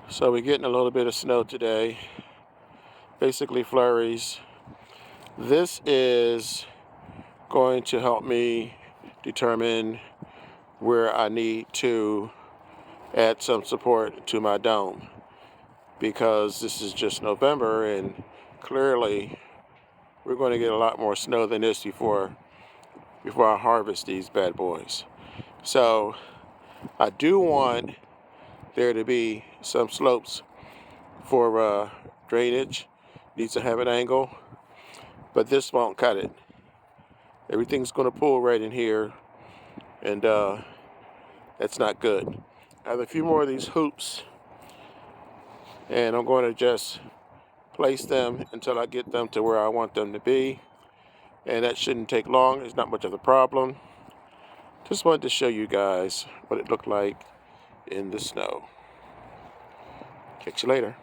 So we're getting a little bit of snow today, basically flurries. This is going to help me determine where I need to add some support to my dome, because this is just November and clearly we're going to get a lot more snow than this before I harvest these bad boys. So I do want there to be some slopes for drainage. Needs to have an angle, but this won't cut it. Everything's going to pull right in here, and that's not good. I have a few more of these hoops, and I'm going to just place them until I get them to where I want them to be, and that shouldn't take long. It's not much of a problem. Just wanted to show you guys what it looked like in the snow. Catch you later.